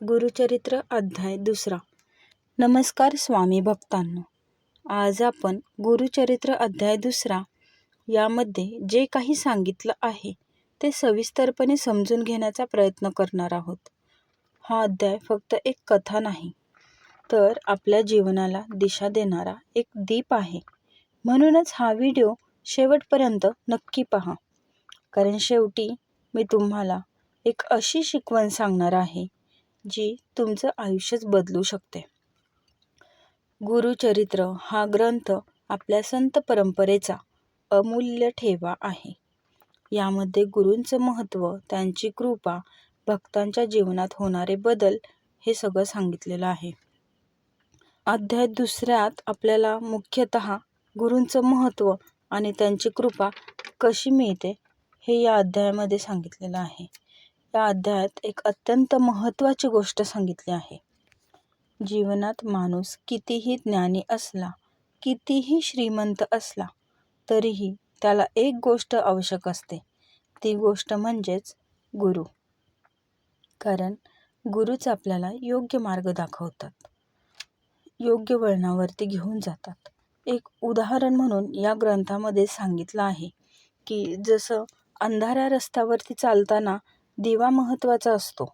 गुरुचरित्र अध्याय 2. नमस्कार स्वामी भक्तांनो. आज आपण गुरुचरित्र अध्याय 2 यामध्ये जे काही सांगितलं आहे ते सविस्तरपणे समजून घेण्याचा प्रयत्न करणार आहोत. हा अध्याय फक्त एक कथा नाही, तर आपल्या जीवनाला दिशा देणारा एक दीप आहे. म्हणूनच हा व्हिडिओ शेवटपर्यंत नक्की पहा, कारण शेवटी मी तुम्हाला एक अशी शिकवण सांगणार आहे जी तुमचं आयुष्यच बदलू शकते. गुरुचरित्र हा ग्रंथ आपल्या संत परंपरेचा अमूल्य ठेवा आहे. यामध्ये गुरूंचं महत्त्व, त्यांची कृपा, भक्तांच्या जीवनात होणारे बदल हे सगळं सांगितलेलं आहे. अध्याय 2 आपल्याला मुख्यतः गुरूंचं महत्त्व आणि त्यांची कृपा कशी मिळते हे या अध्यायामध्ये सांगितलेलं आहे. या अध्यायात एक अत्यंत महत्त्वाची गोष्ट सांगितली आहे. जीवनात माणूस कितीही ज्ञानी असला, कितीही श्रीमंत असला, तरीही त्याला एक गोष्ट आवश्यक असते. ती गोष्ट म्हणजेच गुरु. कारण गुरुच आपल्याला योग्य मार्ग दाखवतात, योग्य वळणावरती घेऊन जातात. एक उदाहरण म्हणून या ग्रंथामध्ये सांगितलं आहे की जसं अंधाऱ्या रस्त्यावरती चालताना दिवा महत्त्वाचा असतो,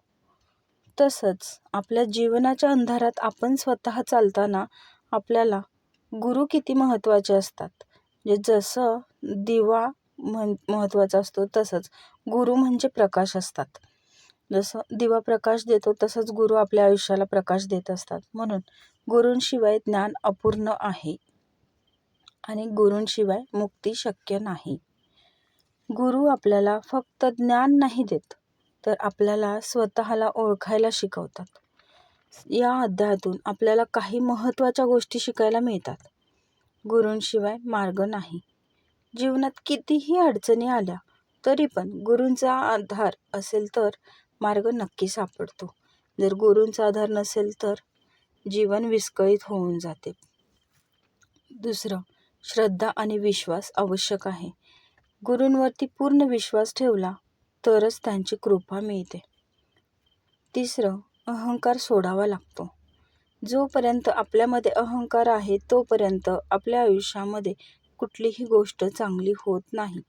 तसंच आपल्या जीवनाच्या अंधारात आपण स्वतः चालताना आपल्याला गुरु किती महत्त्वाचे असतात. जसं दिवा महत्त्वाचा असतो, तसंच गुरु म्हणजे प्रकाश असतात. जसं दिवा प्रकाश देतो, तसंच गुरु आपल्या आयुष्याला प्रकाश देत असतात. म्हणून गुरूंशिवाय ज्ञान अपूर्ण आहे आणि गुरूंशिवाय मुक्ती शक्य नाही. गुरु आपल्याला फक्त ज्ञान नाही देत, तर आपल्याला स्वतःला ओळखायला शिकवतात. या अध्यायातून आपल्याला काही महत्त्वाच्या गोष्टी शिकायला मिळतात. गुरूंशिवाय मार्ग नाही. जीवनात कितीही अडचणी आल्या तरी पण गुरूंचा आधार असेल तर मार्ग नक्की सापडतो. जर गुरूंचा आधार नसेल तर जीवन विस्कळीत होऊन जाते. 2. श्रद्धा आणि विश्वास आवश्यक आहे. गुरूंवरती पूर्ण विश्वास ठेवला तरच त्यांची कृपा मिळते. 3. अहंकार सोडावा लागतो. जोपर्यंत आपल्यामध्ये अहंकार आहे तोपर्यंत आपल्या आयुष्यामध्ये कुठलीही गोष्ट चांगली होत नाही.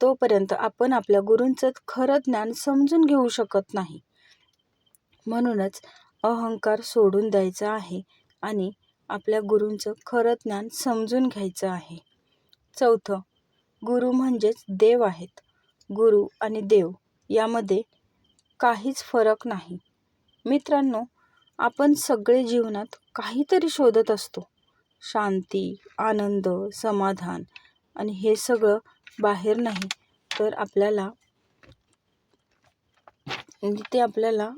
तोपर्यंत आपण आपल्या गुरूंचं खरं ज्ञान समजून घेऊ शकत नाही. म्हणूनच अहंकार सोडून द्यायचा आहे आणि आपल्या गुरूंचं खरं ज्ञान समजून घ्यायचं आहे. 4. गुरु म्हणजेच देव आहेत. गुरु आणि देव यामध्ये काहीच फरक नाही. मित्रांनो, आपण सगळे जीवनात काहीतरी शोधत असतो. शांती, आनंद, समाधान, आणि हे सगळं बाहेर नाही तर ते आपल्याला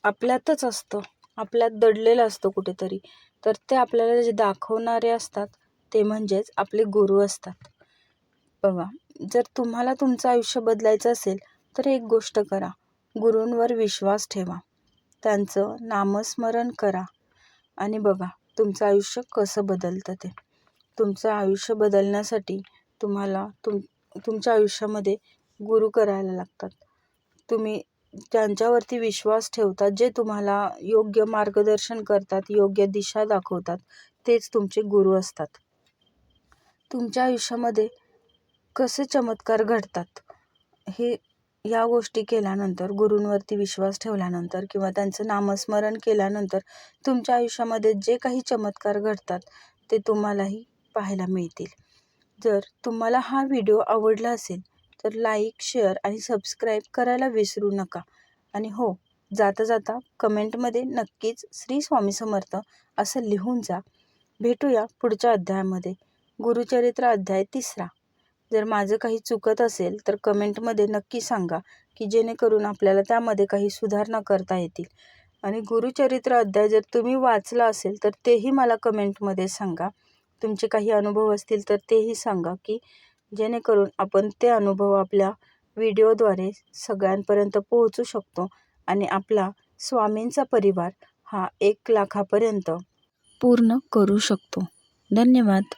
आपल्यातच असतं, आपल्यात दडलेलं असतं कुठेतरी. तर ते आपल्याला जे दाखवणारे असतात ते म्हणजेच आपले गुरु असतात. बघा, जर तुम्हाला तुमचं आयुष्य बदलायचं असेल तर एक गोष्ट करा, गुरूंवर विश्वास ठेवा, त्यांचं नामस्मरण करा आणि बघा तुमचं आयुष्य कसं बदलतं ते. तुमचं आयुष्य बदलण्यासाठी तुम्हाला तुमच्या आयुष्यामध्ये गुरु करायला लागतात. तुम्ही त्यांच्यावरती विश्वास ठेवतात, जे तुम्हाला योग्य मार्गदर्शन करतात, योग्य दिशा दाखवतात, तेच तुमचे गुरु असतात. तुमच्या आयुष्यामध्ये कसे चमत्कार घडतात हे या गोष्टी केल्यानंतर, गुरूंवरती विश्वास ठेवल्यानंतर किंवा त्यांचं नामस्मरण केल्यानंतर तुमच्या आयुष्यामध्ये जे काही चमत्कार घडतात ते तुम्हालाही पाहायला मिळतील. जर तुम्हाला हा व्हिडिओ आवडला असेल तर लाईक, शेअर आणि सबस्क्राईब करायला विसरू नका. आणि हो, जाता जाता कमेंटमध्ये नक्कीच श्री स्वामी समर्थ असं लिहून जा. भेटूया पुढच्या अध्यायामध्ये. गुरुचरित्र अध्याय 3. जर माझं काही चुकत असेल तर कमेंटमध्ये नक्की सांगा, की जेणेकरून आपल्याला त्यामध्ये काही सुधारणा करता येतील. आणि गुरुचरित्र अध्याय जर तुम्ही वाचला असेल तर तेही मला कमेंटमध्ये सांगा. तुमचे काही अनुभव असतील तर तेही सांगा, की जेणेकरून आपण ते अनुभव आपल्या व्हिडिओद्वारे सगळ्यांपर्यंत पोहोचू शकतो आणि आपला स्वामींचा परिवार हा 1 लाखापर्यंत पूर्ण करू शकतो. धन्यवाद.